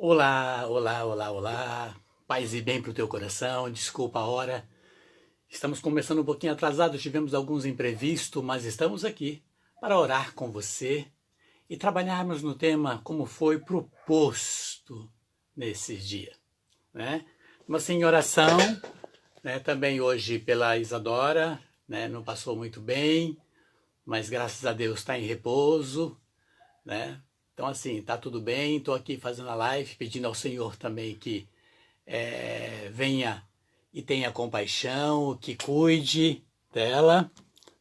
Olá, olá, olá, olá. Paz e bem para o teu coração. Desculpa a hora. Estamos começando um pouquinho atrasados, tivemos alguns imprevistos, mas estamos aqui para orar com você e trabalharmos no tema como foi proposto nesses dias, né? Mas em oração, né? Também hoje pela Isadora, né? Não passou muito bem, mas graças a Deus está em repouso, né? Então, assim, tá tudo bem. Estou aqui fazendo a live, pedindo ao Senhor também que venha e tenha compaixão, que cuide dela,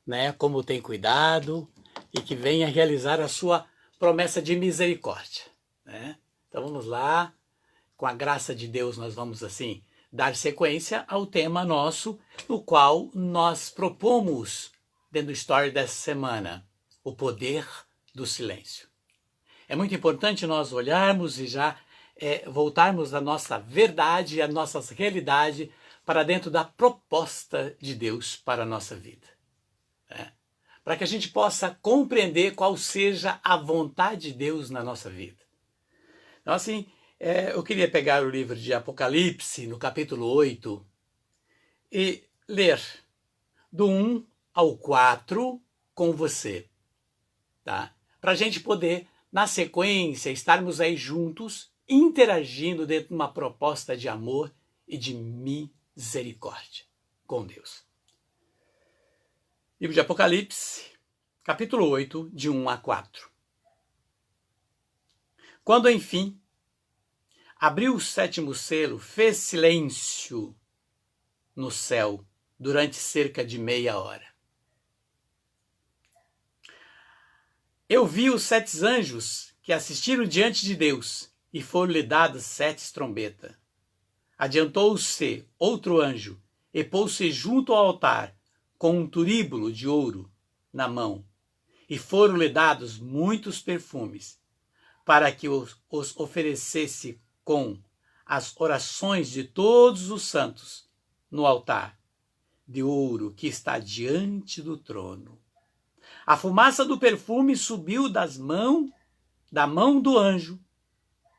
né? Como tem cuidado, e que venha realizar a sua promessa de misericórdia, né? Então, vamos lá. Com a graça de Deus, nós vamos, assim, dar sequência ao tema nosso, no qual nós propomos, dentro do story dessa semana, o poder do silêncio. É muito importante nós olharmos e já voltarmos a nossa verdade, a nossa realidade para dentro da proposta de Deus para a nossa vida. Né? Para que a gente possa compreender qual seja a vontade de Deus na nossa vida. Então, assim, eu queria pegar o livro de Apocalipse, no capítulo 8, e ler do 1 ao 4 com você. Tá? Para a gente poder, na sequência, estarmos aí juntos, interagindo dentro de uma proposta de amor e de misericórdia com Deus. Livro de Apocalipse, capítulo 8, de 1 a 4. Quando, enfim, abriu o sétimo selo, fez silêncio no céu durante cerca de meia hora. Eu vi os 7 anjos que assistiram diante de Deus, e foram-lhe dadas 7 trombetas. Adiantou-se outro anjo, e pôs-se junto ao altar, com um turíbulo de ouro na mão, e foram-lhe dados muitos perfumes, para que os oferecesse com as orações de todos os santos no altar de ouro que está diante do trono. A fumaça do perfume subiu da mão do anjo,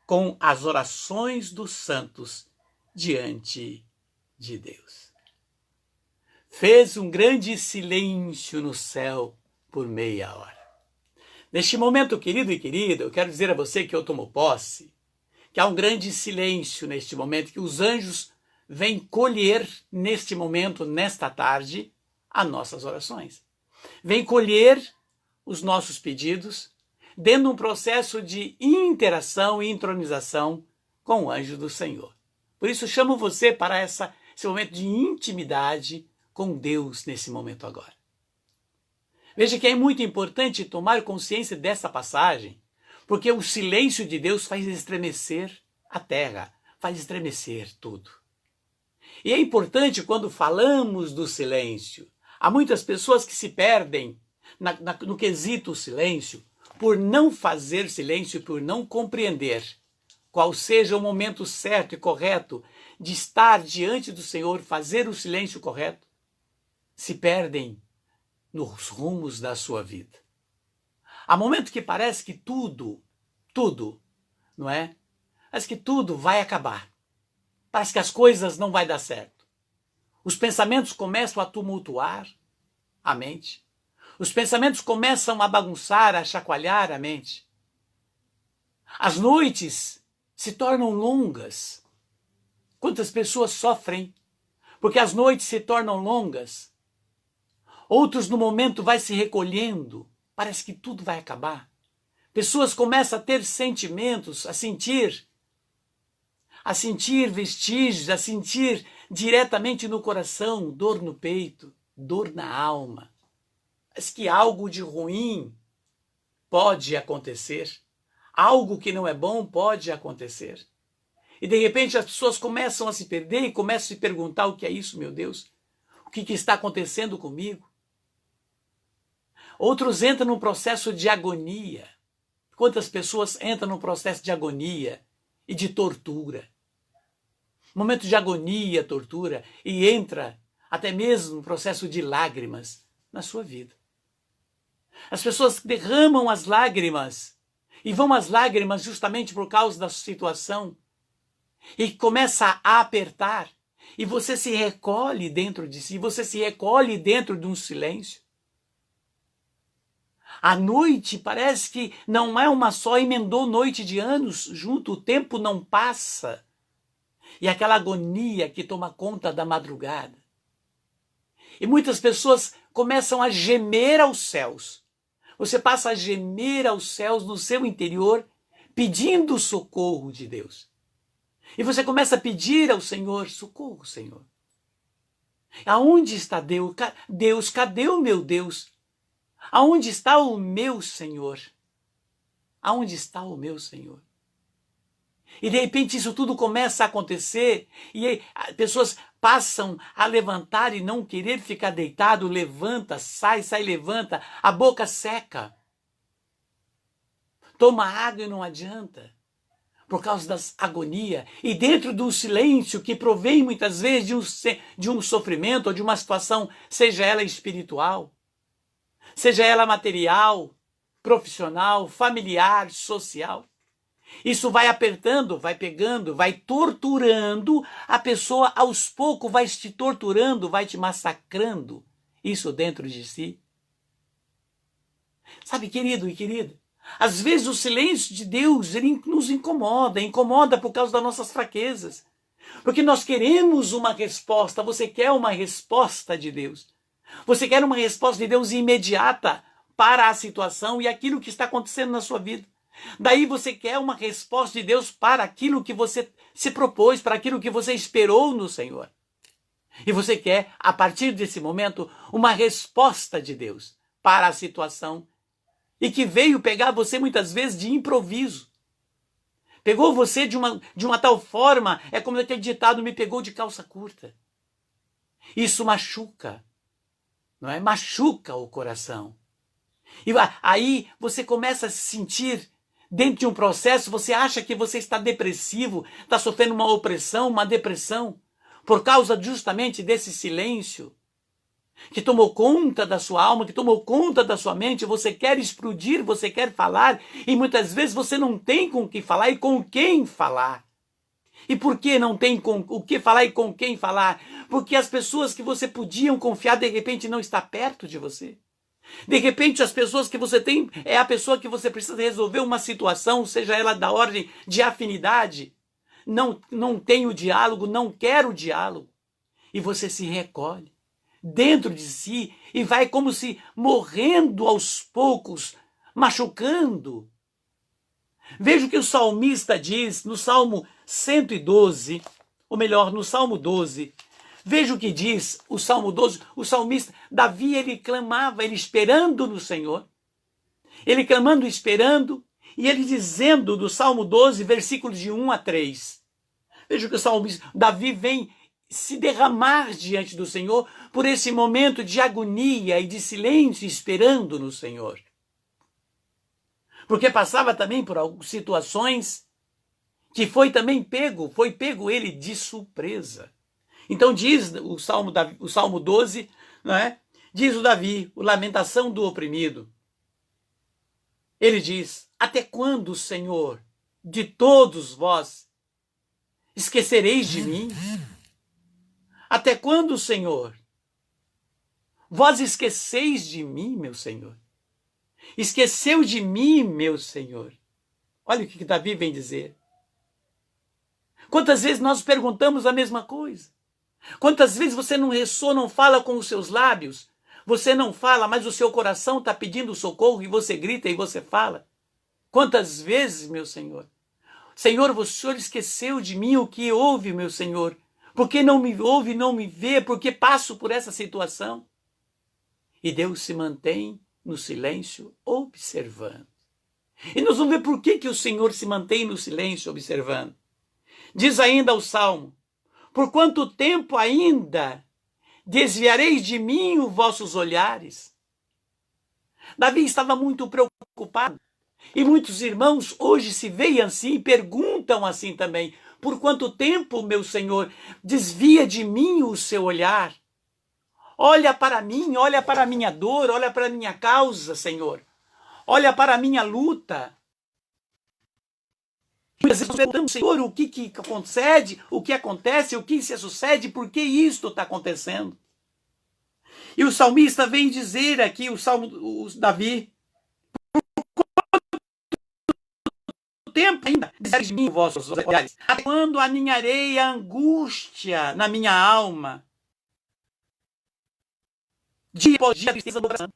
com as orações dos santos diante de Deus. Fez um grande silêncio no céu por meia hora. Neste momento, querido e querida, eu quero dizer a você que eu tomo posse, que há um grande silêncio neste momento, que os anjos vêm colher neste momento, nesta tarde, as nossas orações. Vem colher os nossos pedidos dentro de um processo de interação e intronização com o anjo do Senhor. Por isso, chamo você para esse momento de intimidade com Deus nesse momento agora. Veja que é muito importante tomar consciência dessa passagem, porque o silêncio de Deus faz estremecer a terra, faz estremecer tudo. E é importante quando falamos do silêncio. Há muitas pessoas que se perdem no quesito silêncio por não fazer silêncio e por não compreender qual seja o momento certo e correto de estar diante do Senhor, fazer o silêncio correto. Se perdem nos rumos da sua vida. Há momentos que parece que tudo, não é? Parece que tudo vai acabar. Parece que as coisas não vão dar certo. Os pensamentos começam a tumultuar a mente. Os pensamentos começam a bagunçar, a chacoalhar a mente. As noites se tornam longas. Quantas pessoas sofrem porque as noites se tornam longas? Outros no momento vai se recolhendo. Parece que tudo vai acabar. Pessoas começam a ter sentimentos, a sentir vestígios, a sentir diretamente no coração, dor no peito, dor na alma. Mas que algo de ruim pode acontecer, algo que não é bom pode acontecer. E de repente as pessoas começam a se perder e começam a se perguntar: o que é isso, meu Deus? O que está acontecendo comigo? Outros entram num processo de agonia. Quantas pessoas entram num processo de agonia e de tortura? Momento de agonia, tortura, e entra até mesmo no processo de lágrimas na sua vida. As pessoas derramam as lágrimas e vão as lágrimas justamente por causa da situação, e começa a apertar, e você se recolhe dentro de si, você se recolhe dentro de um silêncio. A noite parece que não é uma só, emendou noite de anos junto, o tempo não passa. E aquela agonia que toma conta da madrugada. E muitas pessoas começam a gemer aos céus. Você passa a gemer aos céus no seu interior, pedindo socorro de Deus. E você começa a pedir ao Senhor, socorro, Senhor. Aonde está Deus? Deus, cadê o meu Deus? Aonde está o meu Senhor? Aonde está o meu Senhor? E de repente isso tudo começa a acontecer e aí, pessoas passam a levantar e não querer ficar deitado, levanta, sai, levanta, a boca seca. Toma água e não adianta, por causa da agonia. E dentro do silêncio que provém muitas vezes de um sofrimento ou de uma situação, seja ela espiritual, seja ela material, profissional, familiar, social. Isso vai apertando, vai pegando, vai torturando a pessoa, aos poucos vai te torturando, vai te massacrando, isso dentro de si. Sabe, querido e querida, às vezes o silêncio de Deus ele nos incomoda por causa das nossas fraquezas. Porque nós queremos uma resposta, você quer uma resposta de Deus. Você quer uma resposta de Deus imediata para a situação e aquilo que está acontecendo na sua vida. Daí você quer uma resposta de Deus para aquilo que você se propôs, para aquilo que você esperou no Senhor. E você quer, a partir desse momento, uma resposta de Deus para a situação e que veio pegar você muitas vezes de improviso. Pegou você de uma tal forma, é como aquele ditado, me pegou de calça curta. Isso machuca, não é? Machuca o coração. E aí você começa a se sentir dentro de um processo, você acha que você está depressivo, está sofrendo uma opressão, uma depressão, por causa justamente desse silêncio que tomou conta da sua alma, que tomou conta da sua mente. Você quer explodir, você quer falar, e muitas vezes você não tem com o que falar e com quem falar. E por que não tem com o que falar e com quem falar? Porque as pessoas que você podia confiar, de repente, não está perto de você. De repente, as pessoas que você tem é a pessoa que você precisa resolver uma situação, seja ela da ordem de afinidade. Não tem o diálogo, não quer o diálogo. E você se recolhe dentro de si e vai como se morrendo aos poucos, machucando. Veja o que o salmista diz no Salmo 112, ou melhor, no Salmo 12. Veja o que diz o Salmo 12, o salmista, Davi, ele clamava, ele esperando no Senhor, ele clamando, esperando, e ele dizendo do Salmo 12, versículos de 1 a 3. Veja o que o salmista, Davi vem se derramar diante do Senhor por esse momento de agonia e de silêncio, esperando no Senhor. Porque passava também por algumas situações que foi pego ele de surpresa. Então diz o Salmo 12, não é? Diz o Davi, o lamentação do oprimido. Ele diz, até quando, Senhor, de todos vós, esquecereis de mim? Até quando, Senhor, vós esqueceis de mim, meu Senhor? Esqueceu de mim, meu Senhor. Olha o que Davi vem dizer. Quantas vezes nós perguntamos a mesma coisa? Quantas vezes você não ressoa, não fala com os seus lábios? Você não fala, mas o seu coração está pedindo socorro e você grita e você fala. Quantas vezes, meu Senhor? Senhor, o Senhor esqueceu de mim, o que houve, meu Senhor? Por que não me ouve, não me vê? Por que passo por essa situação? E Deus se mantém no silêncio, observando. E nós vamos ver por que o Senhor se mantém no silêncio, observando. Diz ainda o Salmo, por quanto tempo ainda desviareis de mim os vossos olhares? Davi estava muito preocupado. E muitos irmãos hoje se veem assim e perguntam assim também. Por quanto tempo, meu Senhor, desvia de mim o seu olhar? Olha para mim, olha para a minha dor, olha para a minha causa, Senhor. Olha para a minha luta. Muitas vezes nós perguntamos, Senhor, o que concede, o que acontece, o que se sucede, por que isto está acontecendo? E o salmista vem dizer aqui, o Davi, o tempo ainda, dizer de mim, vossos olhares, até quando aninharei a angústia na minha alma? Dia após dia, a tristeza do coração.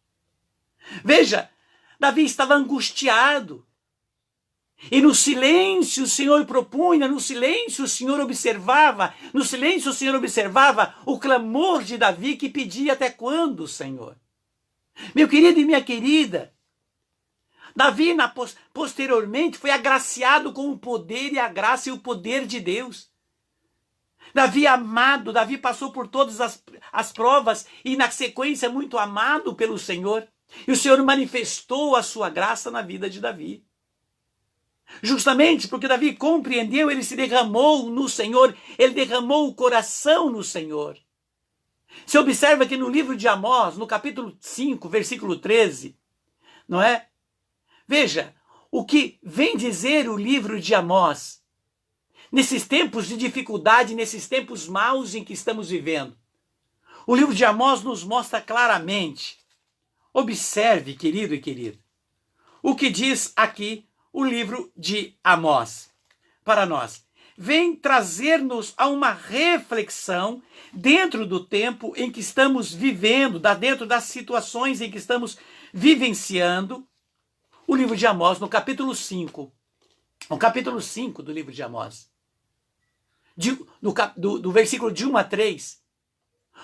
Veja, Davi estava angustiado. E no silêncio o Senhor propunha, no silêncio o Senhor observava, no silêncio o Senhor observava o clamor de Davi que pedia até quando, Senhor? Meu querido e minha querida, Davi posteriormente foi agraciado com o poder e a graça e o poder de Deus. Davi amado, Davi passou por todas as provas e na sequência muito amado pelo Senhor. E o Senhor manifestou a sua graça na vida de Davi. Justamente porque Davi compreendeu, ele se derramou no Senhor, ele derramou o coração no Senhor. Se observa que no livro de Amós, no capítulo 5, versículo 13, não é? Veja, o que vem dizer o livro de Amós, nesses tempos de dificuldade, nesses tempos maus em que estamos vivendo. O livro de Amós nos mostra claramente, observe, querido e querida, o que diz aqui o livro de Amós para nós. Vem trazer-nos a uma reflexão dentro do tempo em que estamos vivendo, dentro das situações em que estamos vivenciando. O livro de Amós, no capítulo 5. O capítulo 5 do livro de Amós. Do versículo de 1 a 3.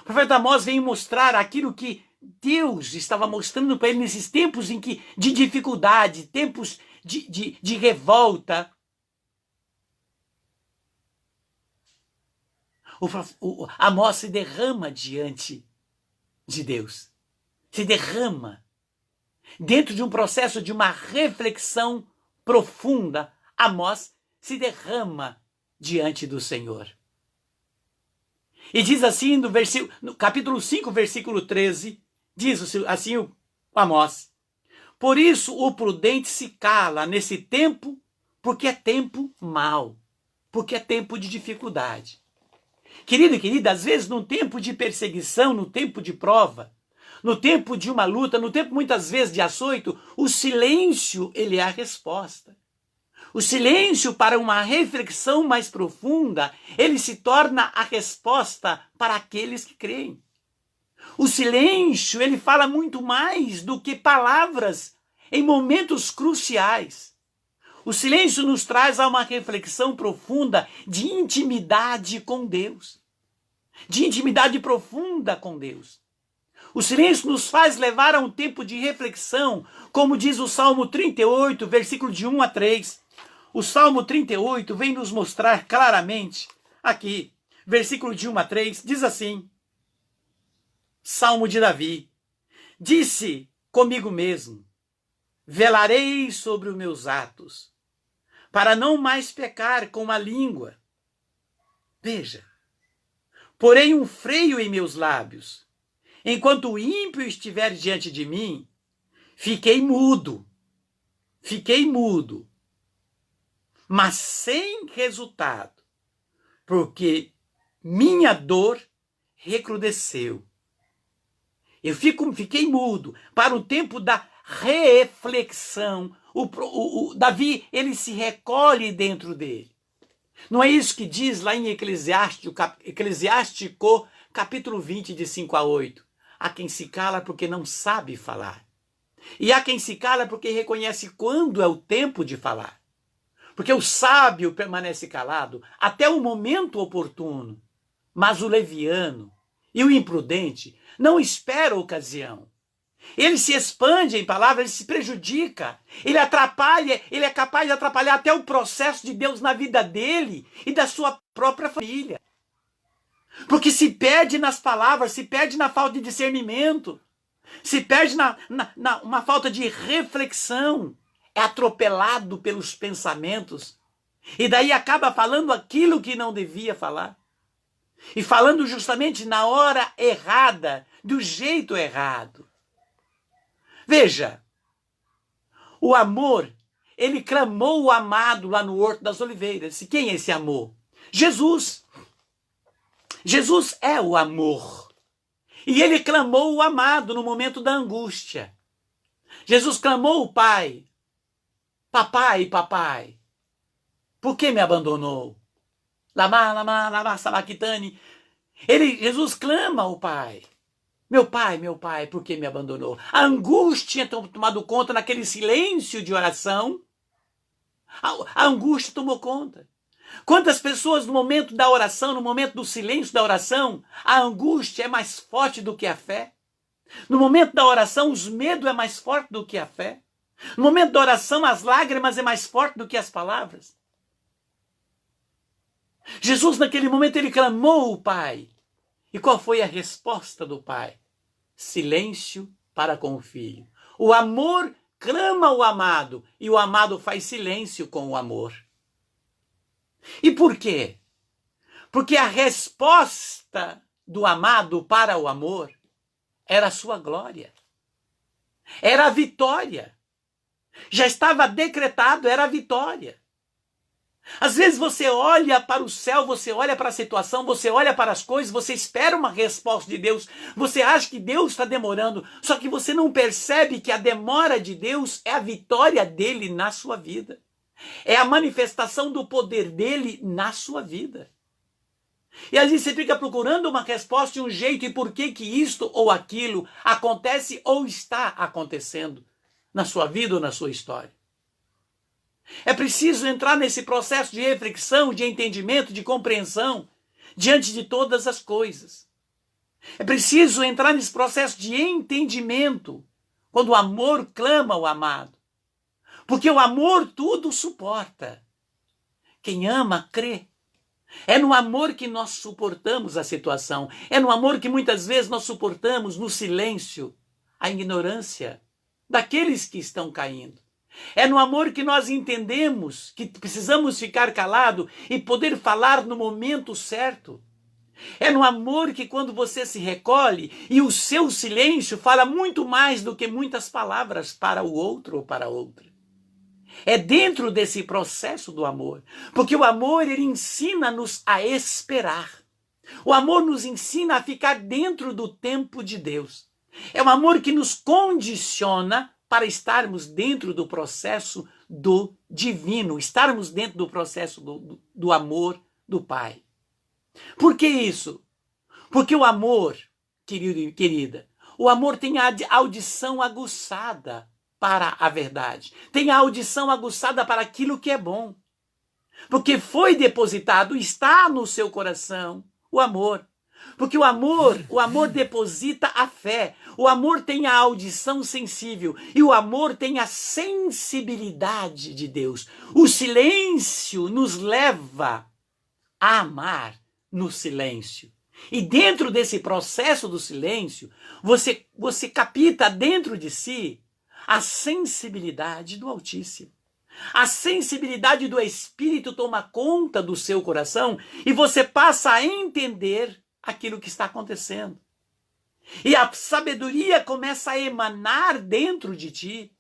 O profeta Amós vem mostrar aquilo que Deus estava mostrando para ele nesses tempos em que, de dificuldade, tempos de revolta. Amós se derrama diante de Deus. Se derrama. Dentro de um processo de uma reflexão profunda, Amós se derrama diante do Senhor. E diz assim no capítulo 5, versículo 13, diz assim o Amós: por isso o prudente se cala nesse tempo, porque é tempo mau, porque é tempo de dificuldade. Querido e querida, às vezes num tempo de perseguição, no tempo de prova, no tempo de uma luta, no tempo muitas vezes de açoito, o silêncio, ele é a resposta. O silêncio para uma reflexão mais profunda, ele se torna a resposta para aqueles que creem. O silêncio, ele fala muito mais do que palavras em momentos cruciais. O silêncio nos traz a uma reflexão profunda de intimidade com Deus. De intimidade profunda com Deus. O silêncio nos faz levar a um tempo de reflexão, como diz o Salmo 38, versículo de 1 a 3. O Salmo 38 vem nos mostrar claramente, aqui, versículo de 1 a 3, diz assim: Salmo de Davi: disse comigo mesmo, velarei sobre os meus atos, para não mais pecar com a língua. Veja, porém um freio em meus lábios, enquanto o ímpio estiver diante de mim, fiquei mudo, mas sem resultado, porque minha dor recrudesceu. Eu fiquei mudo para o tempo da reflexão. O Davi, ele se recolhe dentro dele. Não é isso que diz lá em Eclesiástico, capítulo 20, de 5 a 8. Há quem se cala porque não sabe falar. E há quem se cala porque reconhece quando é o tempo de falar. Porque o sábio permanece calado até o momento oportuno. Mas o leviano e o imprudente não espera a ocasião. Ele se expande em palavras, ele se prejudica, ele atrapalha, ele é capaz de atrapalhar até o processo de Deus na vida dele e da sua própria família. Porque se perde nas palavras, se perde na falta de discernimento, se perde na uma falta de reflexão, é atropelado pelos pensamentos e daí acaba falando aquilo que não devia falar. E falando justamente na hora errada, do jeito errado. Veja, o amor, ele clamou o amado lá no Horto das Oliveiras. E quem é esse amor? Jesus. Jesus é o amor. E ele clamou o amado no momento da angústia. Jesus clamou o Pai. Papai, papai, por que me abandonou? Lama, lama, lama, sabachthani. Jesus clama ao Pai. Meu pai, por que me abandonou? A angústia tinha tomado conta naquele silêncio de oração. A angústia tomou conta. Quantas pessoas no momento da oração, no momento do silêncio da oração, a angústia é mais forte do que a fé? No momento da oração, os medos é mais forte do que a fé? No momento da oração, as lágrimas é mais forte do que as palavras? Jesus, naquele momento, ele clamou o Pai. E qual foi a resposta do Pai? Silêncio para com o Filho. O amor clama o amado e o amado faz silêncio com o amor. E por quê? Porque a resposta do amado para o amor era a sua glória. Era a vitória. Já estava decretado, era a vitória. Às vezes você olha para o céu, você olha para a situação, você olha para as coisas, você espera uma resposta de Deus, você acha que Deus está demorando, só que você não percebe que a demora de Deus é a vitória dele na sua vida. É a manifestação do poder dele na sua vida. E às vezes você fica procurando uma resposta de um jeito, e por que que isto ou aquilo acontece ou está acontecendo na sua vida ou na sua história. É preciso entrar nesse processo de reflexão, de entendimento, de compreensão, diante de todas as coisas. É preciso entrar nesse processo de entendimento, quando o amor clama o amado. Porque o amor tudo suporta. Quem ama, crê. É no amor que nós suportamos a situação. É no amor que muitas vezes nós suportamos no silêncio a ignorância daqueles que estão caindo. É no amor que nós entendemos que precisamos ficar calado e poder falar no momento certo. É no amor que quando você se recolhe e o seu silêncio fala muito mais do que muitas palavras para o outro ou para a outra. É dentro desse processo do amor, porque o amor ele ensina-nos a esperar. O amor nos ensina a ficar dentro do tempo de Deus. É um amor que nos condiciona para estarmos dentro do processo do divino, estarmos dentro do processo do amor do Pai. Por que isso? Porque o amor, querido e querida, o amor tem a audição aguçada para a verdade. Tem a audição aguçada para aquilo que é bom. Porque foi depositado, está no seu coração, o amor. Porque o amor deposita a fé. O amor tem a audição sensível. E o amor tem a sensibilidade de Deus. O silêncio nos leva a amar no silêncio. E dentro desse processo do silêncio, você capta dentro de si a sensibilidade do Altíssimo. A sensibilidade do Espírito toma conta do seu coração e você passa a entender aquilo que está acontecendo. E a sabedoria começa a emanar dentro de ti.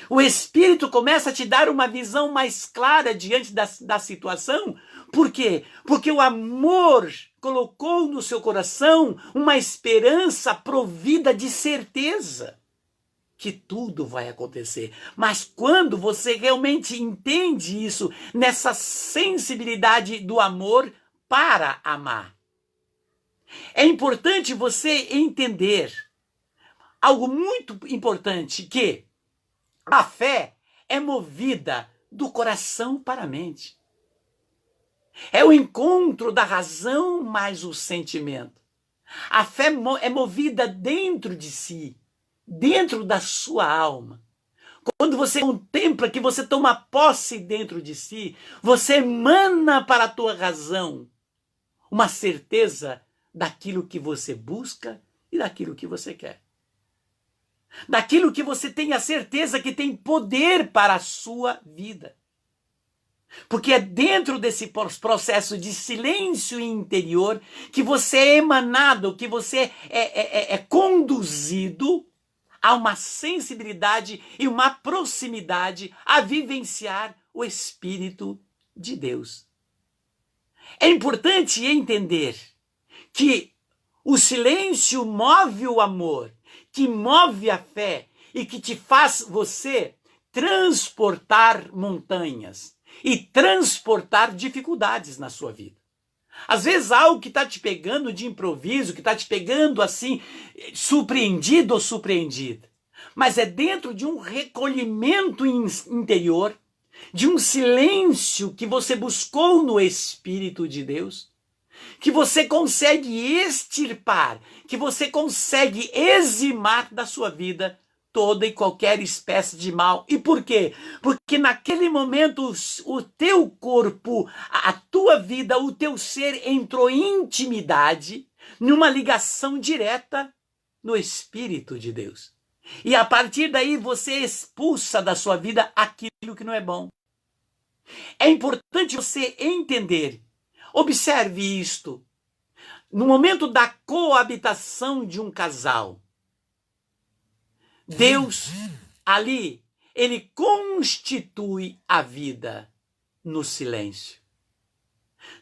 O Espírito começa a te dar uma visão mais clara diante da situação. Por quê? Porque o amor colocou no seu coração uma esperança provida de certeza que tudo vai acontecer. Mas quando você realmente entende isso, nessa sensibilidade do amor para amar, é importante você entender algo muito importante, que a fé é movida do coração para a mente. É o encontro da razão mais o sentimento. A fé é movida dentro de si, dentro da sua alma. Quando você contempla, que você toma posse dentro de si, você emana para a tua razão uma certeza daquilo que você busca e daquilo que você quer. Daquilo que você tem a certeza que tem poder para a sua vida. Porque é dentro desse processo de silêncio interior que você é emanado, que você é conduzido há uma sensibilidade e uma proximidade a vivenciar o Espírito de Deus. É importante entender que o silêncio move o amor, que move a fé e que te faz você transportar montanhas e transportar dificuldades na sua vida. Às vezes algo que está te pegando de improviso, que está te pegando assim, surpreendido ou surpreendida. Mas é dentro de um recolhimento interior, de um silêncio que você buscou no Espírito de Deus, que você consegue extirpar, que você consegue eximar da sua vida toda e qualquer espécie de mal. E por quê? Porque naquele momento o teu corpo, a tua vida, o teu ser entrou em intimidade, numa ligação direta no Espírito de Deus. E a partir daí você expulsa da sua vida aquilo que não é bom. É importante você entender. Observe isto. No momento da coabitação de um casal, Deus, ali, ele constitui a vida no silêncio.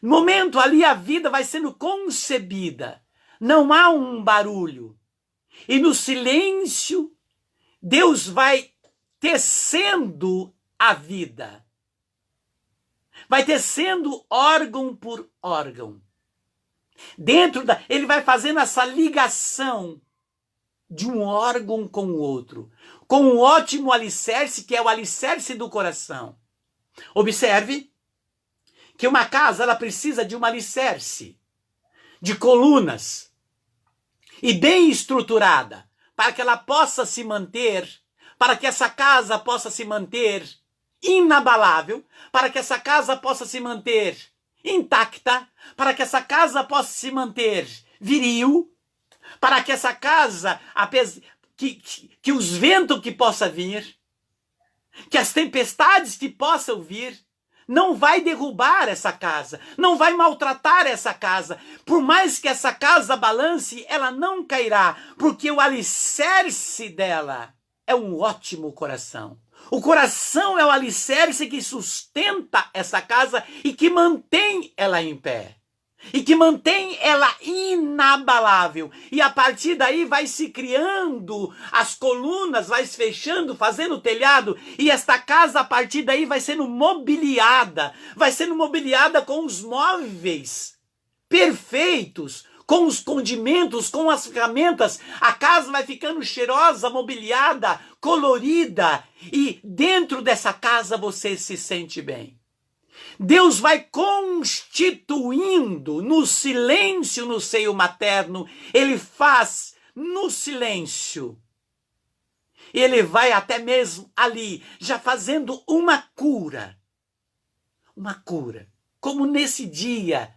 No momento ali, a vida vai sendo concebida. Não há um barulho. E no silêncio, Deus vai tecendo a vida. Vai tecendo órgão por órgão. Ele vai fazendo essa ligação de um órgão com o outro, com um ótimo alicerce, que é o alicerce do coração. Observe que uma casa ela precisa de um alicerce, de colunas, e bem estruturada, para que ela possa se manter, para que essa casa possa se manter inabalável, para que essa casa possa se manter intacta, para que essa casa possa se manter viril, para que essa casa, que os ventos que possam vir, que as tempestades que possam vir, não vai derrubar essa casa, não vai maltratar essa casa. Por mais que essa casa balance, ela não cairá, porque o alicerce dela é um ótimo coração. O coração é o alicerce que sustenta essa casa e que mantém ela em pé. E que mantém ela inabalável. E a partir daí vai se criando as colunas, vai se fechando, fazendo o telhado. E esta casa, a partir daí, vai sendo mobiliada. Vai sendo mobiliada com os móveis perfeitos, com os condimentos, com as ferramentas. A casa vai ficando cheirosa, mobiliada, colorida. E dentro dessa casa você se sente bem. Deus vai constituindo no silêncio no seio materno. Ele faz no silêncio. Ele vai até mesmo ali, já fazendo uma cura. Uma cura. Como nesse dia,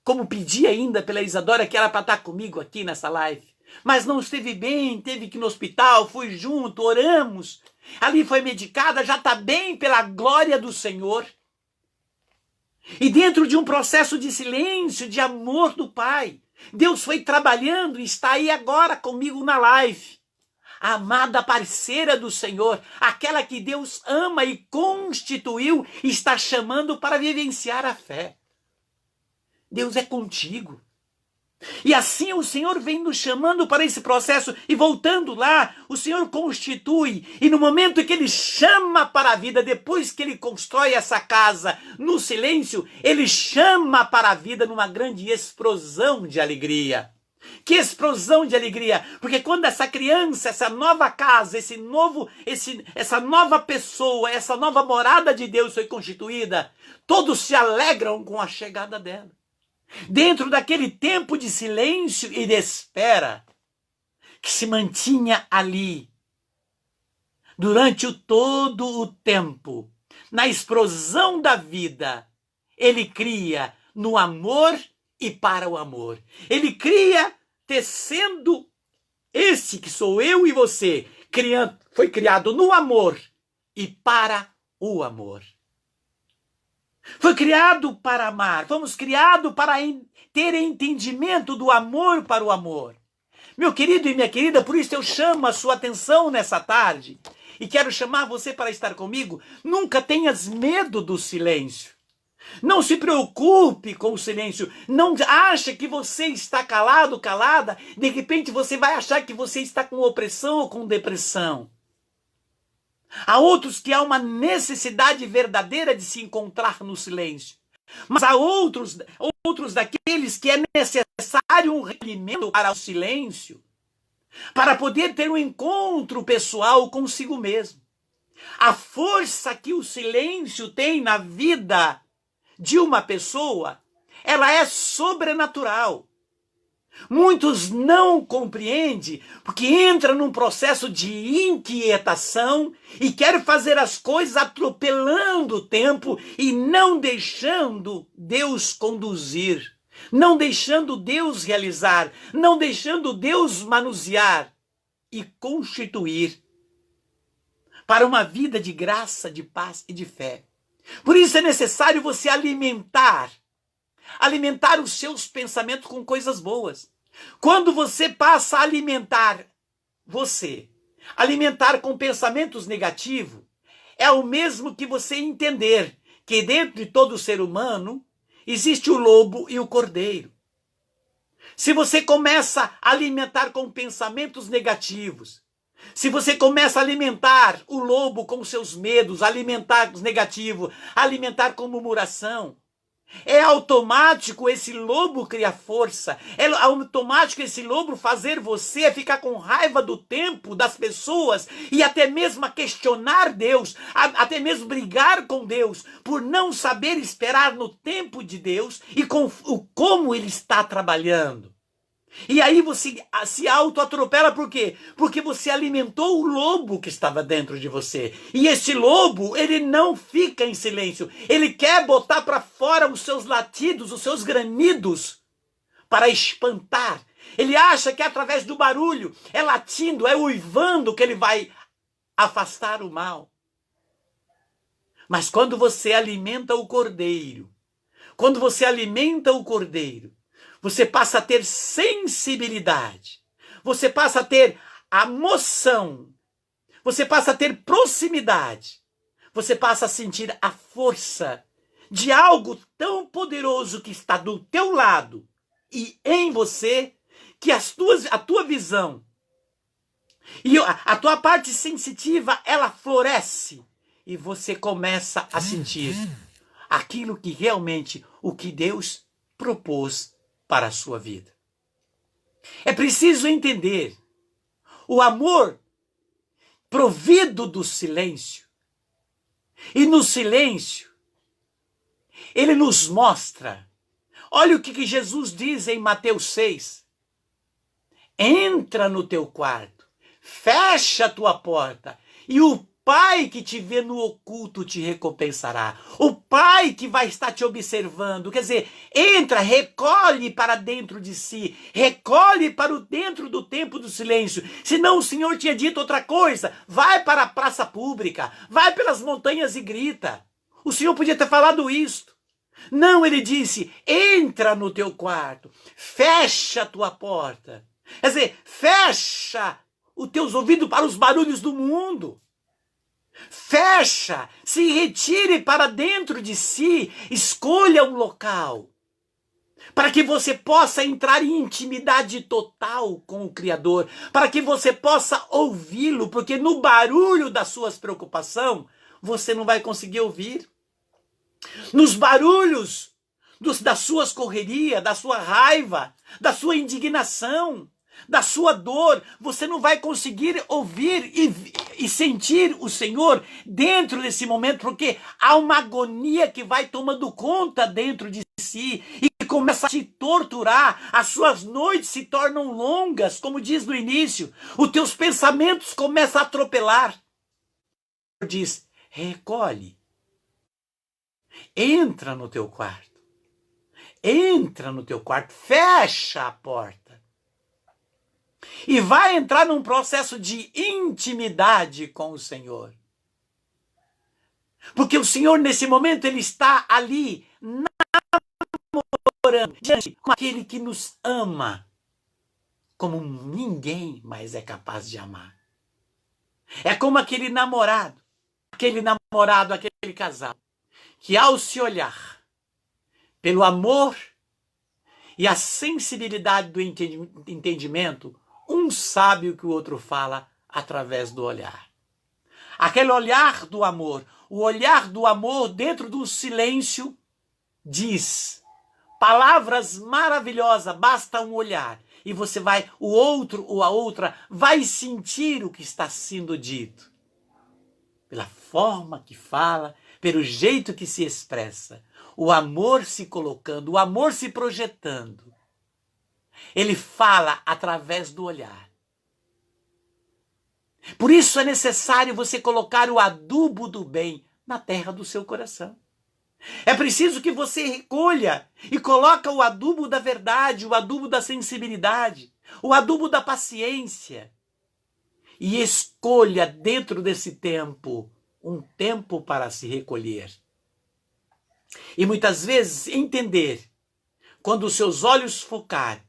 como pedi ainda pela Isadora, que era para estar comigo aqui nessa live. Mas não esteve bem, teve que ir no hospital, fui junto, oramos. Ali foi medicada, já está bem pela glória do Senhor. E dentro de um processo de silêncio, de amor do Pai, Deus foi trabalhando e está aí agora comigo na live. A amada parceira do Senhor, aquela que Deus ama e constituiu, está chamando para vivenciar a fé. Deus é contigo. E assim o Senhor vem nos chamando para esse processo e voltando lá, o Senhor constitui. E no momento que Ele chama para a vida, depois que Ele constrói essa casa no silêncio, Ele chama para a vida numa grande explosão de alegria. Que explosão de alegria! Porque quando essa criança, essa nova casa, essa nova pessoa, essa nova morada de Deus foi constituída, todos se alegram com a chegada dela. Dentro daquele tempo de silêncio e de espera que se mantinha ali durante todo o tempo, na explosão da vida, ele cria no amor e para o amor. Ele cria tecendo esse que sou eu e você, foi criado no amor e para o amor. Foi criado para amar, fomos criados para ter entendimento do amor para o amor. Meu querido e minha querida, por isso eu chamo a sua atenção nessa tarde e quero chamar você para estar comigo. Nunca tenhas medo do silêncio. Não se preocupe com o silêncio. Não ache que você está calado, calada. De repente você vai achar que você está com opressão ou com depressão. Há outros que há uma necessidade verdadeira de se encontrar no silêncio. Mas há outros daqueles que é necessário um recolhimento para o silêncio, para poder ter um encontro pessoal consigo mesmo. A força que o silêncio tem na vida de uma pessoa, ela é sobrenatural. Muitos não compreendem porque entra num processo de inquietação e quer fazer as coisas atropelando o tempo e não deixando Deus conduzir, não deixando Deus realizar, não deixando Deus manusear e constituir para uma vida de graça, de paz e de fé. Por isso é necessário você alimentar os seus pensamentos com coisas boas. Quando você passa a alimentar com pensamentos negativos, é o mesmo que você entender que dentro de todo ser humano existe o lobo e o cordeiro. Se você começa a alimentar com pensamentos negativos, se você começa a alimentar o lobo com seus medos, alimentar os negativos, alimentar com murmuração, é automático esse lobo criar força, é automático esse lobo fazer você ficar com raiva do tempo, das pessoas e até mesmo a questionar Deus, até mesmo brigar com Deus por não saber esperar no tempo de Deus e como Ele está trabalhando. E aí você se auto-atropela, por quê? Porque você alimentou o lobo que estava dentro de você. E esse lobo, ele não fica em silêncio. Ele quer botar para fora os seus latidos, os seus granidos, para espantar. Ele acha que através do barulho, é latindo, é uivando que ele vai afastar o mal. Mas quando você alimenta o cordeiro, você passa a ter sensibilidade, você passa a ter a moção, você passa a ter proximidade, você passa a sentir a força de algo tão poderoso que está do teu lado e em você, que a tua visão e a tua parte sensitiva, ela floresce e você começa a sentir aquilo que realmente, o que Deus propôs para a sua vida. É preciso entender o amor provido do silêncio. E no silêncio, ele nos mostra. Olha o que Jesus diz em Mateus 6. Entra no teu quarto, fecha a tua porta e o Pai que te vê no oculto te recompensará. O Pai que vai estar te observando. Quer dizer, entra, recolhe para dentro de si. Recolhe para o dentro do tempo do silêncio. Senão o Senhor tinha dito outra coisa. Vai para a praça pública. Vai pelas montanhas e grita. O Senhor podia ter falado isto. Não, ele disse, entra no teu quarto. Fecha a tua porta. Quer dizer, fecha os teus ouvidos para os barulhos do mundo. Fecha, se retire para dentro de si, escolha um local para que você possa entrar em intimidade total com o Criador, para que você possa ouvi-lo, porque no barulho das suas preocupações você não vai conseguir ouvir. Nos barulhos das suas correrias, da sua raiva, da sua indignação, da sua dor, você não vai conseguir ouvir e sentir o Senhor dentro desse momento, porque há uma agonia que vai tomando conta dentro de si e começa a te torturar, as suas noites se tornam longas, como diz no início, os teus pensamentos começam a atropelar. Diz, recolhe, entra no teu quarto, fecha a porta. E vai entrar num processo de intimidade com o Senhor. Porque o Senhor, nesse momento, Ele está ali, namorando, diante com aquele que nos ama como ninguém mais é capaz de amar. É como aquele namorado, aquele casal, que ao se olhar pelo amor e a sensibilidade do entendimento, um sabe o que o outro fala através do olhar. Aquele olhar do amor, o olhar do amor dentro do silêncio diz palavras maravilhosas, basta um olhar. E você vai, o outro ou a outra vai sentir o que está sendo dito. Pela forma que fala, pelo jeito que se expressa. O amor se colocando, o amor se projetando. Ele fala através do olhar. Por isso é necessário você colocar o adubo do bem na terra do seu coração. É preciso que você recolha e coloque o adubo da verdade, o adubo da sensibilidade, o adubo da paciência. E escolha dentro desse tempo, um tempo para se recolher. E muitas vezes entender, quando os seus olhos focar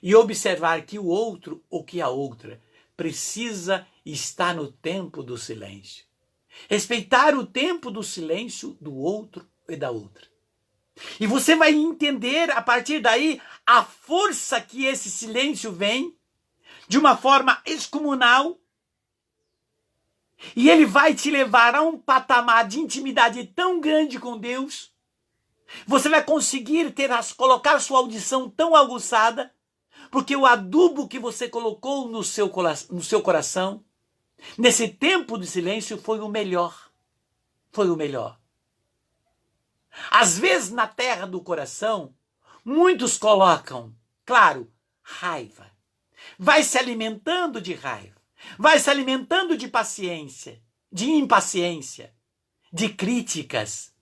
e observar que o outro ou que a outra precisa estar no tempo do silêncio. Respeitar o tempo do silêncio do outro e da outra. E você vai entender, a partir daí, a força que esse silêncio vem, de uma forma excomunal, e ele vai te levar a um patamar de intimidade tão grande com Deus. Você vai conseguir colocar sua audição tão aguçada, porque o adubo que você colocou no seu coração, nesse tempo de silêncio, foi o melhor. Foi o melhor. Às vezes, na terra do coração, muitos colocam, claro, raiva. Vai se alimentando de raiva. Vai se alimentando de paciência, de impaciência, de críticas.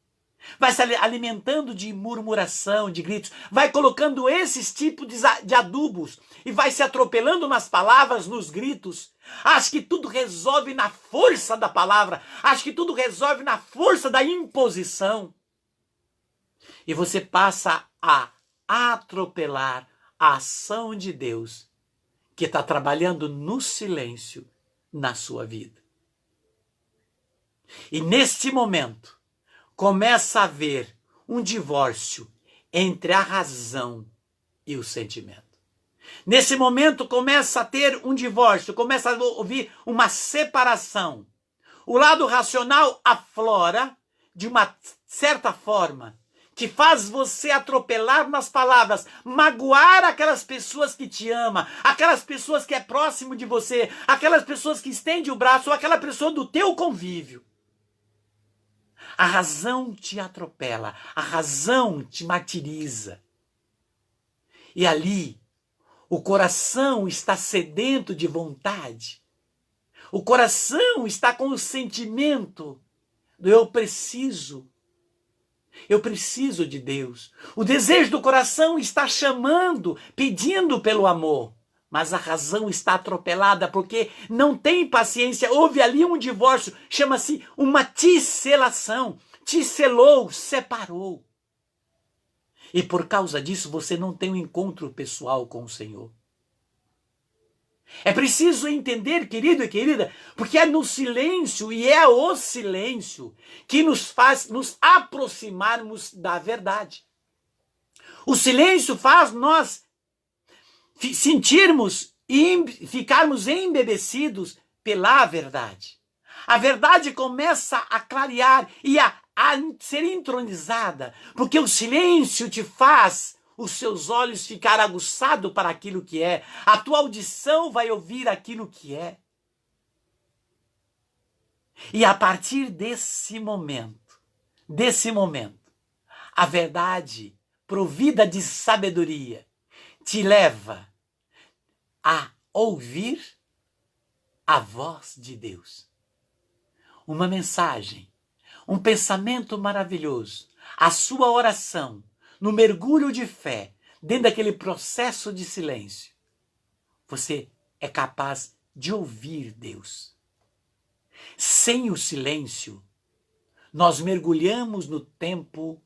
Vai se alimentando de murmuração, de gritos. Vai colocando esses tipos de adubos e vai se atropelando nas palavras, nos gritos. Acha que tudo resolve na força da palavra. Acha que tudo resolve na força da imposição. E você passa a atropelar a ação de Deus que está trabalhando no silêncio na sua vida. E neste momento, começa a haver um divórcio entre a razão e o sentimento. Nesse momento começa a ter um divórcio, começa a ouvir uma separação. O lado racional aflora de uma certa forma, que faz você atropelar nas palavras, magoar aquelas pessoas que te amam, aquelas pessoas que é próximo de você, aquelas pessoas que estende o braço, ou aquela pessoa do teu convívio. A razão te atropela, a razão te martiriza. E ali, o coração está sedento de vontade. O coração está com o sentimento do eu preciso de Deus. O desejo do coração está chamando, pedindo pelo amor. Mas a razão está atropelada porque não tem paciência. Houve ali um divórcio, chama-se uma tiselação. Tiselou, separou. E por causa disso você não tem um encontro pessoal com o Senhor. É preciso entender, querido e querida, porque é no silêncio e é o silêncio que nos faz nos aproximarmos da verdade. O silêncio faz nós sentirmos e ficarmos embebecidos pela verdade. A verdade começa a clarear e a ser entronizada, porque o silêncio te faz os seus olhos ficar aguçados para aquilo que é. A tua audição vai ouvir aquilo que é. E a partir desse momento, a verdade, provida de sabedoria, te leva a ouvir a voz de Deus. Uma mensagem, um pensamento maravilhoso, a sua oração, no mergulho de fé, dentro daquele processo de silêncio, você é capaz de ouvir Deus. Sem o silêncio, nós mergulhamos no tempo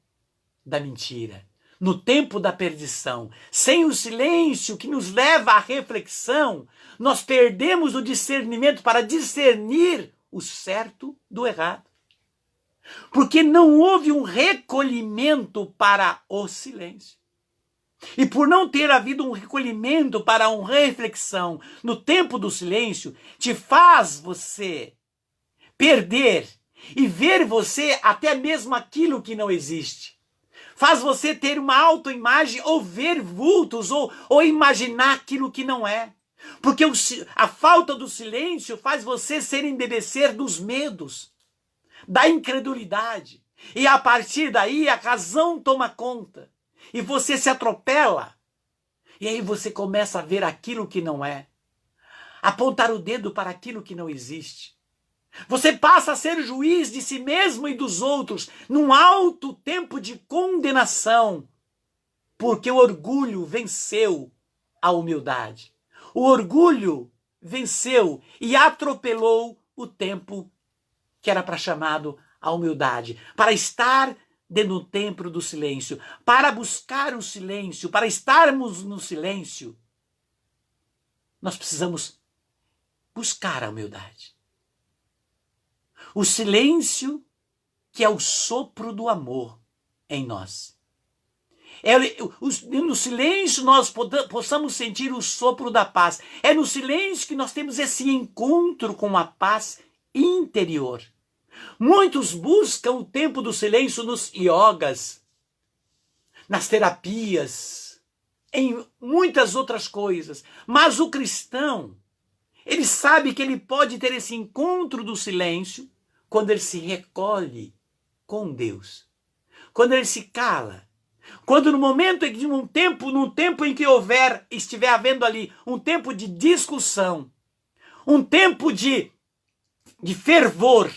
da mentira, no tempo da perdição. Sem o silêncio que nos leva à reflexão, nós perdemos o discernimento para discernir o certo do errado. Porque não houve um recolhimento para o silêncio. E por não ter havido um recolhimento para uma reflexão no tempo do silêncio, te faz você perder e ver você até mesmo aquilo que não existe. Faz você ter uma autoimagem ou ver vultos ou imaginar aquilo que não é. Porque a falta do silêncio faz você ser embebecer dos medos, da incredulidade. E a partir daí a razão toma conta. E você se atropela. E aí você começa a ver aquilo que não é. Apontar o dedo para aquilo que não existe. Você passa a ser juiz de si mesmo e dos outros num alto tempo de condenação. Porque o orgulho venceu a humildade. O orgulho venceu e atropelou o tempo que era para chamado a humildade. Para estar dentro do templo do silêncio, para buscar o silêncio, para estarmos no silêncio, nós precisamos buscar a humildade. O silêncio que é o sopro do amor em nós. No silêncio nós possamos sentir o sopro da paz. É no silêncio que nós temos esse encontro com a paz interior. Muitos buscam o tempo do silêncio nos yogas, nas terapias, em muitas outras coisas. Mas o cristão, ele sabe que ele pode ter esse encontro do silêncio quando ele se recolhe com Deus. Quando ele se cala. Quando no momento em que num tempo em que estiver havendo ali um tempo de discussão, um tempo de fervor,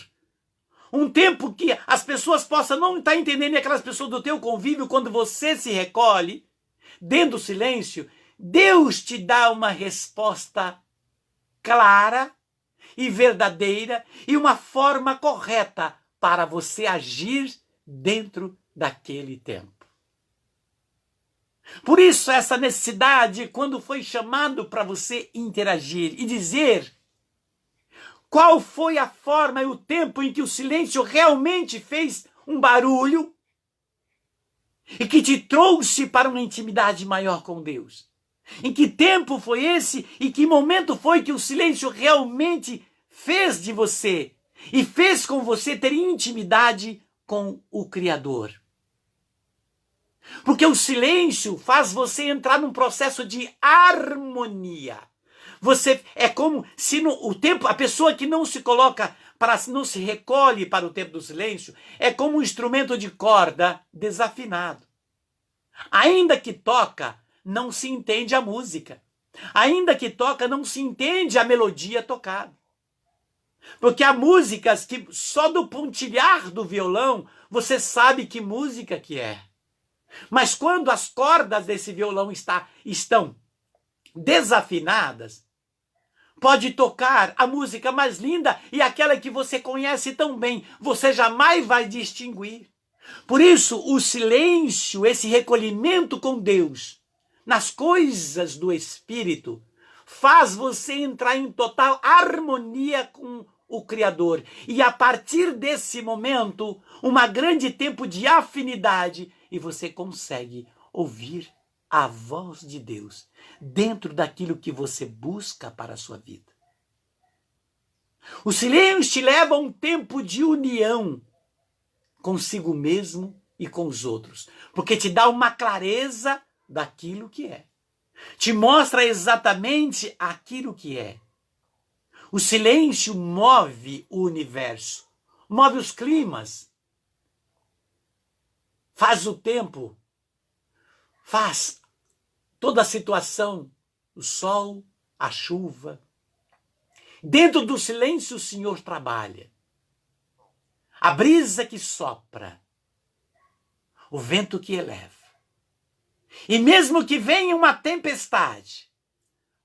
um tempo que as pessoas possam não estar entendendo, aquelas pessoas do teu convívio, quando você se recolhe dentro do silêncio, Deus te dá uma resposta clara e verdadeira e uma forma correta para você agir dentro daquele tempo. Por isso essa necessidade, quando foi chamado para você interagir e dizer qual foi a forma e o tempo em que o silêncio realmente fez um barulho e que te trouxe para uma intimidade maior com Deus. Em que tempo foi esse e que momento foi que o silêncio realmente fez de você e fez com você ter intimidade com o Criador. Porque o silêncio faz você entrar num processo de harmonia. Você é como se a pessoa que não se coloca, não se recolhe para o tempo do silêncio, é como um instrumento de corda desafinado. Ainda que toca, não se entende a música. Ainda que toca, não se entende a melodia tocada. Porque há músicas que só do pontilhar do violão você sabe que música que é. Mas quando as cordas desse violão estão desafinadas, pode tocar a música mais linda e aquela que você conhece tão bem, você jamais vai distinguir. Por isso, o silêncio, esse recolhimento com Deus, nas coisas do Espírito, faz você entrar em total harmonia com o Criador. E a partir desse momento, um grande tempo de afinidade, e você consegue ouvir a voz de Deus dentro daquilo que você busca para a sua vida. O silêncio te leva a um tempo de união consigo mesmo e com os outros, porque te dá uma clareza daquilo que é. Te mostra exatamente aquilo que é. O silêncio move o universo, move os climas, faz o tempo, faz toda a situação, o sol, a chuva. Dentro do silêncio o Senhor trabalha. A brisa que sopra, o vento que eleva. E mesmo que venha uma tempestade,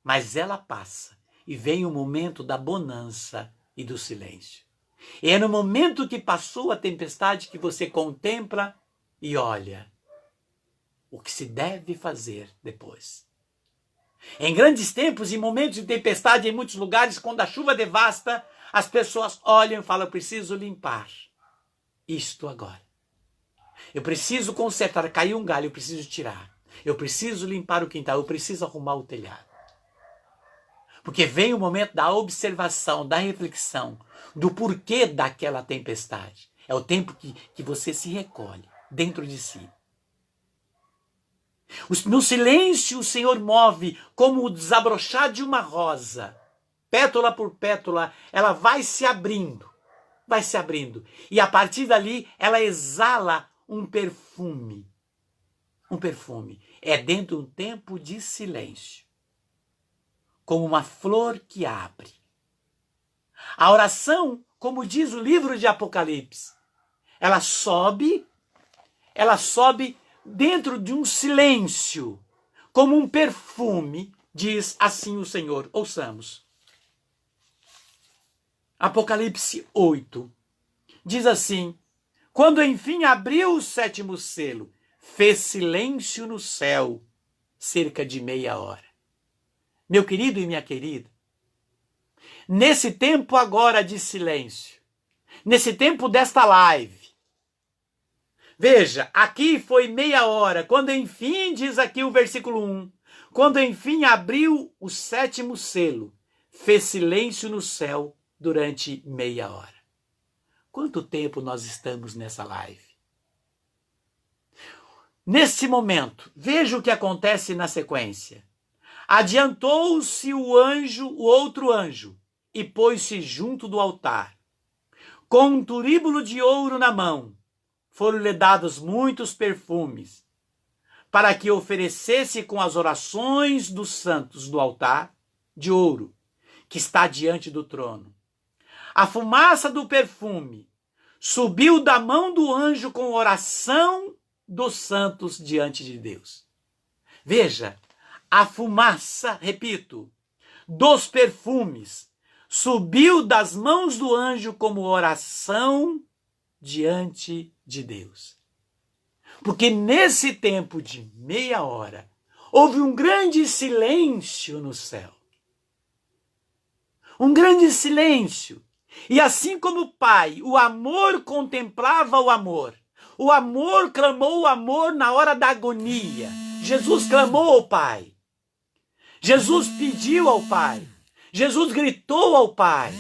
mas ela passa e vem o momento da bonança e do silêncio. E é no momento que passou a tempestade que você contempla e olha o que se deve fazer depois. Em grandes tempos e momentos de tempestade em muitos lugares, quando a chuva devasta, as pessoas olham e falam: eu preciso limpar isto agora. Eu preciso consertar, caiu um galho, eu preciso tirar. Eu preciso limpar o quintal, eu preciso arrumar o telhado. Porque vem o momento da observação, da reflexão, do porquê daquela tempestade. É o tempo que você se recolhe dentro de si. No silêncio, o Senhor move como o desabrochar de uma rosa. Pétala por pétala, ela vai se abrindo. Vai se abrindo. E a partir dali, ela exala um perfume. Um perfume. É dentro de um tempo de silêncio. Como uma flor que abre. A oração, como diz o livro de Apocalipse, ela sobe dentro de um silêncio, como um perfume, diz assim o Senhor. Ouçamos. Apocalipse 8 diz assim: quando enfim abriu o 7º selo, fez silêncio no céu, cerca de meia hora. Meu querido e minha querida, nesse tempo agora de silêncio, nesse tempo desta live, veja, aqui foi meia hora, quando enfim, diz aqui o versículo 1, quando enfim abriu o 7º selo, fez silêncio no céu durante meia hora. Quanto tempo nós estamos nessa live? Nesse momento, veja o que acontece na sequência. Adiantou-se o outro anjo, e pôs-se junto do altar. Com um turíbulo de ouro na mão, foram-lhe dados muitos perfumes, para que oferecesse com as orações dos santos do altar de ouro, que está diante do trono. A fumaça do perfume subiu da mão do anjo com oração dos santos diante de Deus. Veja, a fumaça, repito, dos perfumes subiu das mãos do anjo como oração diante de Deus. Porque nesse tempo de meia hora, houve um grande silêncio no céu. Um grande silêncio. E assim como o Pai, o amor contemplava o amor clamou o amor na hora da agonia. Jesus clamou ao Pai. Jesus pediu ao Pai. Jesus gritou ao Pai.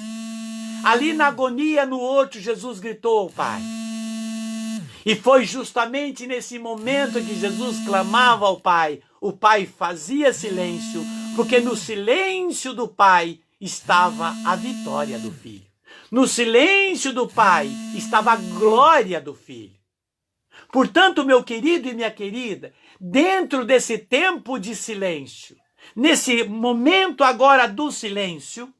Ali na agonia, no horto, Jesus gritou ao Pai. E foi justamente nesse momento que Jesus clamava ao Pai. O Pai fazia silêncio, porque no silêncio do Pai estava a vitória do Filho. No silêncio do Pai estava a glória do Filho. Portanto, meu querido e minha querida, dentro desse tempo de silêncio, nesse momento agora do silêncio,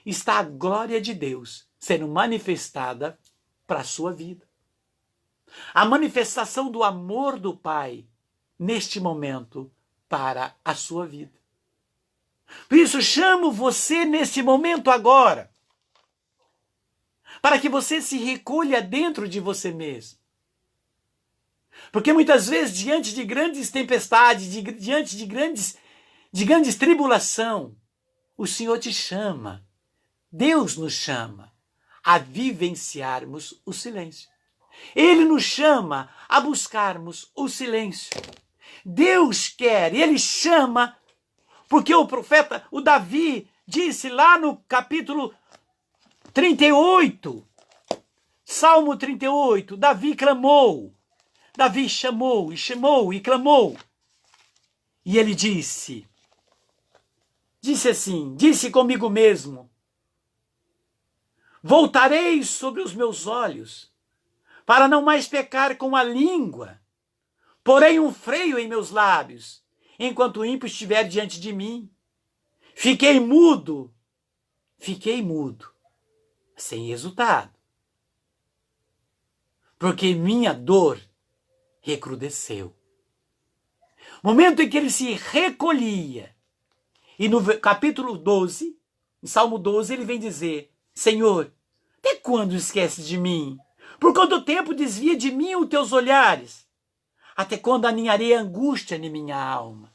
está a glória de Deus sendo manifestada para a sua vida. A manifestação do amor do Pai neste momento para a sua vida. Por isso chamo você nesse momento agora, para que você se recolha dentro de você mesmo. Porque muitas vezes, diante de grandes tempestades, diante de grandes tribulação, o Senhor te chama, Deus nos chama a vivenciarmos o silêncio. Ele nos chama a buscarmos o silêncio. Deus quer, Ele chama, porque o profeta, o Davi, disse lá no capítulo 38, Salmo 38, Davi clamou, Davi chamou e clamou. E ele disse assim, disse comigo mesmo: voltarei sobre os meus olhos, para não mais pecar com a língua. Porém um freio em meus lábios, enquanto o ímpio estiver diante de mim. Fiquei mudo, sem resultado. Porque minha dor recrudesceu. Momento em que ele se recolhia. E no capítulo 12, em Salmo 12, ele vem dizer: Senhor, até quando esqueces de mim? Por quanto tempo desvia de mim os teus olhares? Até quando aninharei a angústia em minha alma?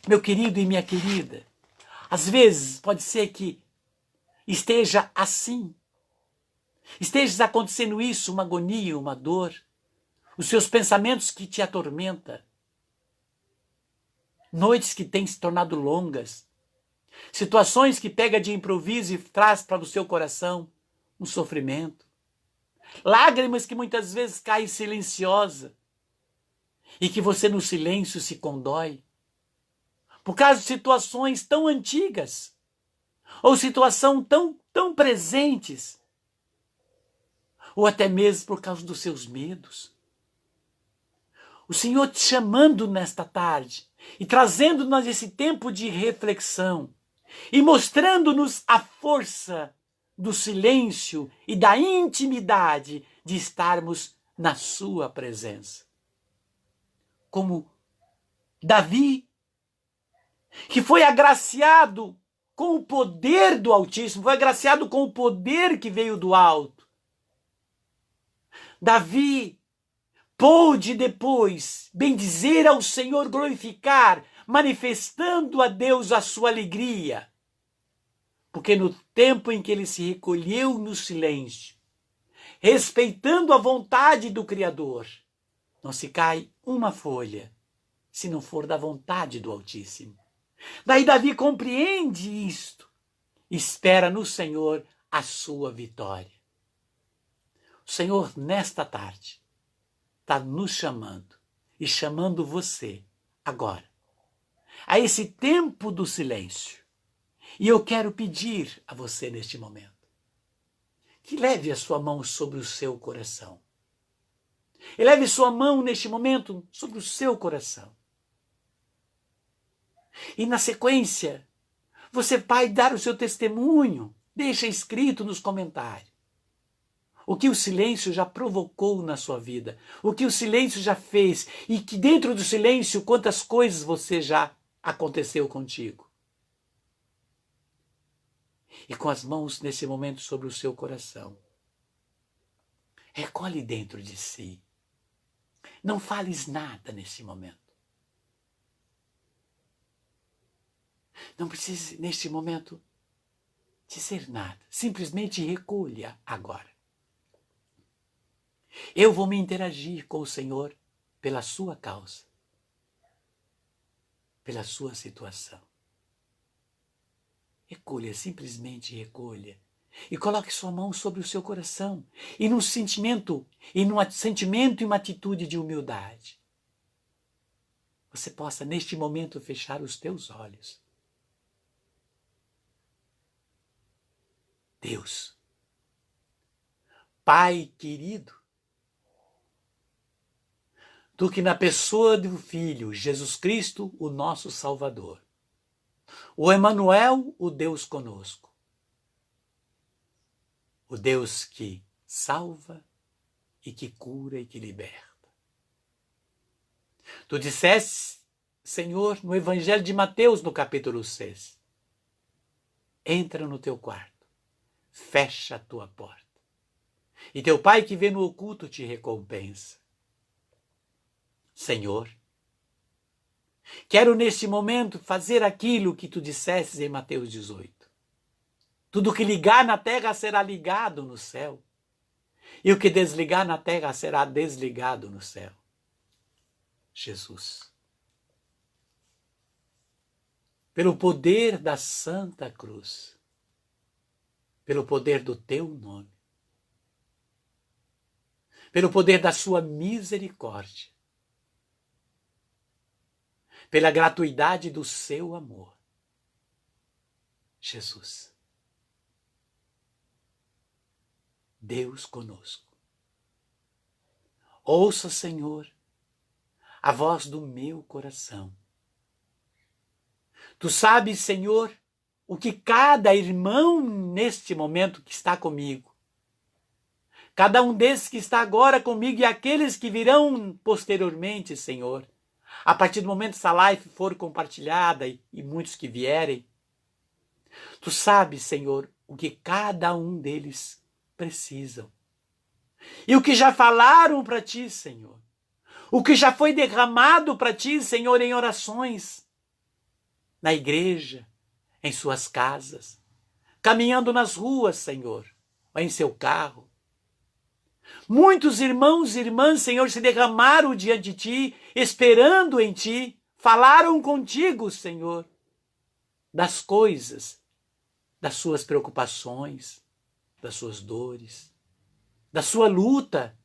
Meu querido e minha querida, às vezes pode ser que esteja assim. Esteja acontecendo isso, uma agonia, uma dor. Os seus pensamentos que te atormentam. Noites que têm se tornado longas. Situações que pega de improviso e traz para o seu coração um sofrimento. Lágrimas que muitas vezes caem silenciosa e que você no silêncio se condói. Por causa de situações tão antigas ou situações tão presentes. Ou até mesmo por causa dos seus medos. O Senhor te chamando nesta tarde e trazendo-nos esse tempo de reflexão e mostrando-nos a força do silêncio e da intimidade de estarmos na sua presença. Como Davi, que foi agraciado com o poder do Altíssimo, foi agraciado com o poder que veio do alto. Davi pôde depois bendizer ao Senhor, glorificar, manifestando a Deus a sua alegria. Porque no tempo em que ele se recolheu no silêncio, respeitando a vontade do Criador, não se cai uma folha, se não for da vontade do Altíssimo. Daí Davi compreende isto, espera no Senhor a sua vitória. O Senhor, nesta tarde, está nos chamando e chamando você agora a esse tempo do silêncio. E eu quero pedir a você neste momento que leve a sua mão sobre o seu coração. Eleve sua mão neste momento sobre o seu coração. E na sequência, você vai dar o seu testemunho. Deixa escrito nos comentários o que o silêncio já provocou na sua vida, o que o silêncio já fez e que dentro do silêncio quantas coisas você já aconteceu contigo. E com as mãos nesse momento sobre o seu coração, recolhe dentro de si. Não fales nada nesse momento. Não precisa neste momento dizer nada, simplesmente recolha agora. Eu vou me interagir com o Senhor pela sua causa, pela sua situação. Recolha, simplesmente recolha. E coloque sua mão sobre o seu coração. E num sentimento e uma atitude de humildade. Você possa, neste momento, fechar os teus olhos. Deus, Pai querido, Tu que na pessoa do Filho, Jesus Cristo, o nosso Salvador, o Emanuel, o Deus conosco, o Deus que salva e que cura e que liberta. Tu disseste, Senhor, no Evangelho de Mateus, no capítulo 6, entra no teu quarto, fecha a tua porta, e teu Pai que vê no oculto te recompensa. Senhor, quero neste momento fazer aquilo que tu dissestes em Mateus 18. Tudo que ligar na terra será ligado no céu, e o que desligar na terra será desligado no céu. Jesus, pelo poder da Santa Cruz, pelo poder do teu nome, pelo poder da sua misericórdia, pela gratuidade do seu amor. Jesus, Deus conosco. Ouça, Senhor, a voz do meu coração. Tu sabes, Senhor, o que cada irmão neste momento que está comigo, cada um desses que está agora comigo e aqueles que virão posteriormente, Senhor, a partir do momento que essa live for compartilhada e muitos que vierem, tu sabes, Senhor, o que cada um deles precisam. E o que já falaram para ti, Senhor. o que já foi derramado para ti, Senhor, em orações, na igreja, em suas casas, caminhando nas ruas, Senhor, ou em seu carro. Muitos irmãos e irmãs, Senhor, se derramaram diante de ti, esperando em ti, falaram contigo, Senhor, das coisas, das suas preocupações, das suas dores, da sua luta.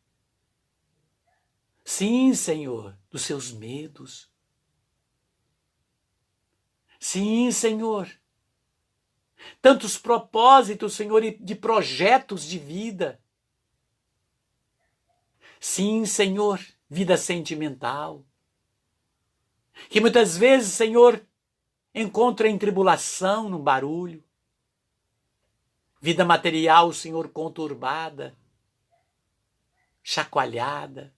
Sim, Senhor, dos seus medos. Sim, Senhor. Tantos propósitos, Senhor, e de projetos de vida. Sim, Senhor, vida sentimental. Que muitas vezes, Senhor, encontra em tribulação, no barulho. Vida material, Senhor, conturbada, chacoalhada.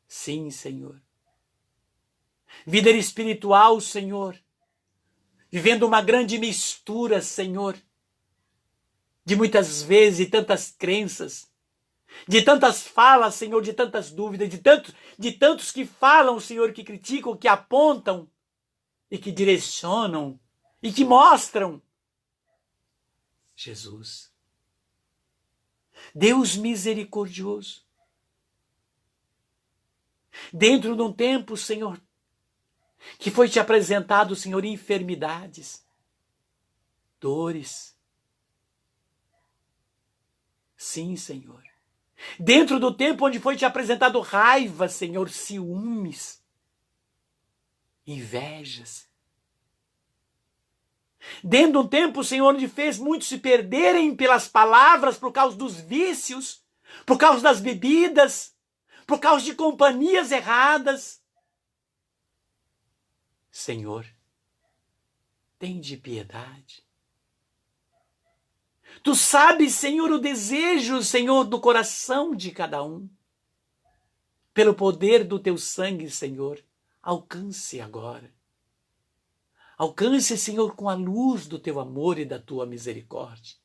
Sim, Senhor. Vida espiritual, Senhor, vivendo uma grande mistura, Senhor, de muitas vezes, de tantas crenças, de tantas falas, Senhor, de tantas dúvidas, de tantos que falam, Senhor, que criticam, que apontam e que direcionam e que mostram. Jesus, Deus misericordioso, dentro de um tempo, Senhor, que foi te apresentado, Senhor, enfermidades, dores. Sim, Senhor. Dentro do tempo onde foi te apresentado raiva, Senhor, ciúmes, invejas. Dentro de um tempo, Senhor, onde fez muitos se perderem pelas palavras por causa dos vícios, por causa das bebidas, por causa de companhias erradas. Senhor, tende piedade. Tu sabes, Senhor, o desejo, Senhor, do coração de cada um. Pelo poder do teu sangue, Senhor, alcance agora. Alcance, Senhor, com a luz do teu amor e da tua misericórdia.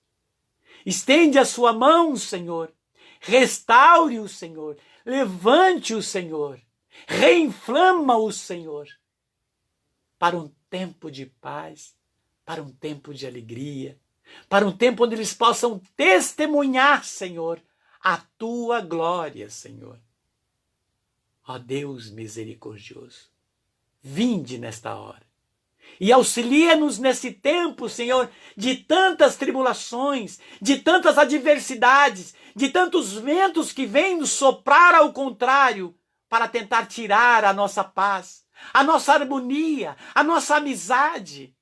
Estende a sua mão, Senhor. Restaure-o, Senhor. Levante-o, Senhor. Reinflama-o, Senhor. Para um tempo de paz, para um tempo de alegria, para um tempo onde eles possam testemunhar, Senhor, a tua glória, Senhor. Ó Deus misericordioso, vinde nesta hora e auxilia-nos nesse tempo, Senhor, de tantas tribulações, de tantas adversidades, de tantos ventos que vêm nos soprar ao contrário para tentar tirar a nossa paz, a nossa harmonia, a nossa amizade,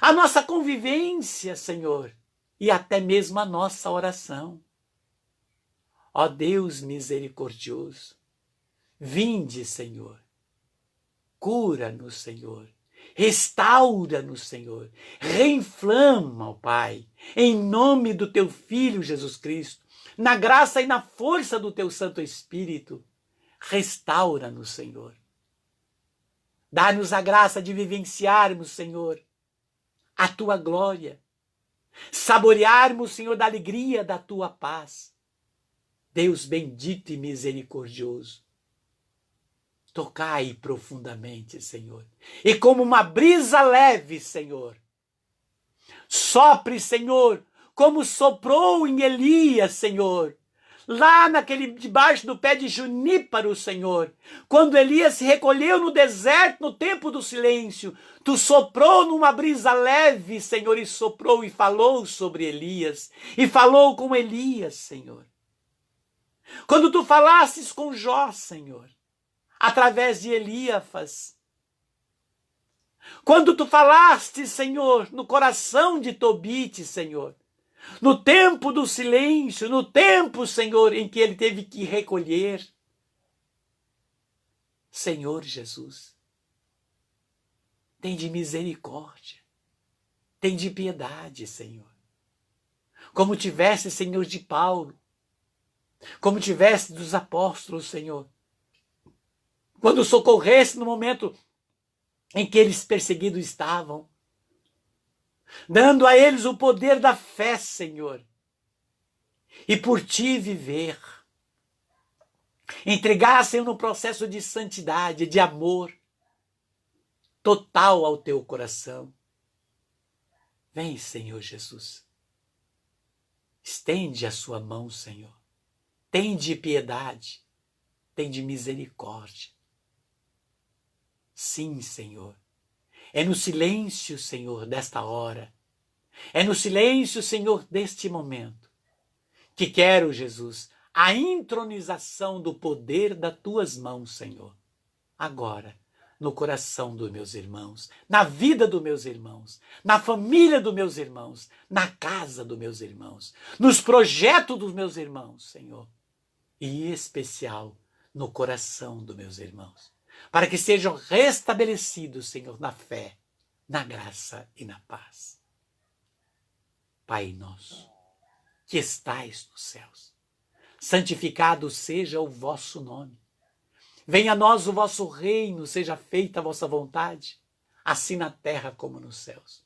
a nossa convivência, Senhor, e até mesmo a nossa oração. Ó Deus misericordioso, vinde, Senhor, cura-nos, Senhor, restaura-nos, Senhor, reinflama, ó Pai, em nome do teu Filho Jesus Cristo, na graça e na força do teu Santo Espírito, restaura-nos, Senhor. Dá-nos a graça de vivenciarmos, Senhor, a tua glória, saborearmos, Senhor, da alegria da tua paz. Deus bendito e misericordioso, tocai profundamente, Senhor, e como uma brisa leve, Senhor, sopre, Senhor, como soprou em Elias, Senhor, lá debaixo do pé de juníparo, Senhor, quando Elias se recolheu no deserto, no tempo do silêncio, tu soprou numa brisa leve, Senhor, e soprou e falou sobre Elias, e falou com Elias, Senhor. Quando tu falasses com Jó, Senhor, através de Eliafas, quando tu falaste, Senhor, no coração de Tobite, Senhor, no tempo do silêncio, no tempo, Senhor, em que ele teve que recolher. Senhor Jesus, tem de misericórdia, tem de piedade, Senhor. Como tivesse, Senhor, de Paulo, como tivesse dos apóstolos, Senhor, quando socorresse no momento em que eles perseguidos estavam, dando a eles o poder da fé, Senhor, e por ti viver. Entregar, Senhor, no processo de santidade, de amor total ao teu coração. Vem, Senhor Jesus. Estende a sua mão, Senhor. Tende piedade, tende misericórdia. Sim, Senhor. É no silêncio, Senhor, desta hora. É no silêncio, Senhor, deste momento, que quero, Jesus, a intronização do poder das tuas mãos, Senhor. Agora, no coração dos meus irmãos, na vida dos meus irmãos, na família dos meus irmãos, na casa dos meus irmãos, nos projetos dos meus irmãos, Senhor. E em especial no coração dos meus irmãos, para que sejam restabelecidos, Senhor, na fé, na graça e na paz. Pai nosso, que estais nos céus, santificado seja o vosso nome. Venha a nós o vosso reino, seja feita a vossa vontade, assim na terra como nos céus.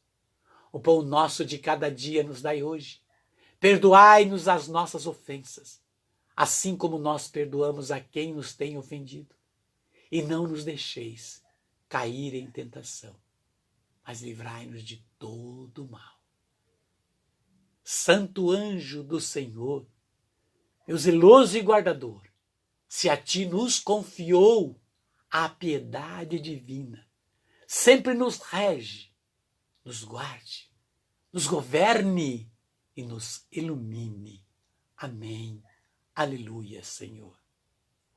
O pão nosso de cada dia nos dai hoje. Perdoai-nos as nossas ofensas, assim como nós perdoamos a quem nos tem ofendido. E não nos deixeis cair em tentação, mas livrai-nos de todo o mal. Santo anjo do Senhor, meu zeloso e guardador, se a ti nos confiou a piedade divina, sempre nos rege, nos guarde, nos governe e nos ilumine. Amém. Aleluia, Senhor.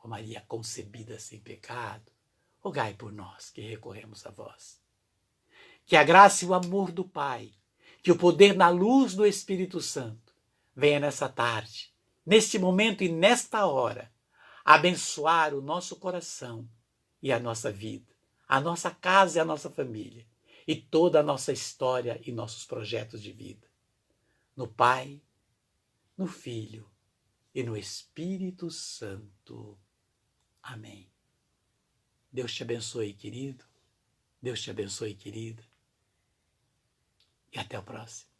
Ó Maria concebida sem pecado, rogai por nós que recorremos a vós. Que a graça e o amor do Pai, que o poder na luz do Espírito Santo venha nessa tarde, neste momento e nesta hora, abençoar o nosso coração e a nossa vida, a nossa casa e a nossa família, e toda a nossa história e nossos projetos de vida. No Pai, no Filho e no Espírito Santo. Amém. Deus te abençoe, querido. Deus te abençoe, querida. E até o próximo.